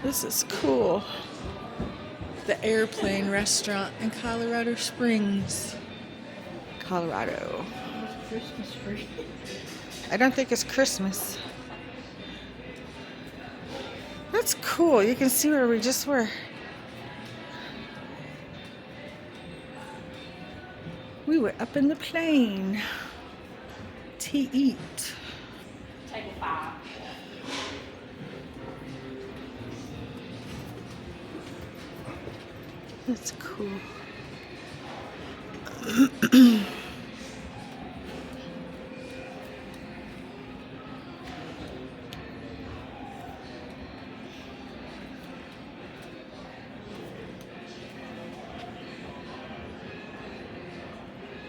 This is cool. The Airplane Restaurant in Colorado Springs, Colorado. Christmas tree. I don't think it's Christmas. That's cool. You can see where we just were. We were up in the plane to eat. Table 5. That's cool.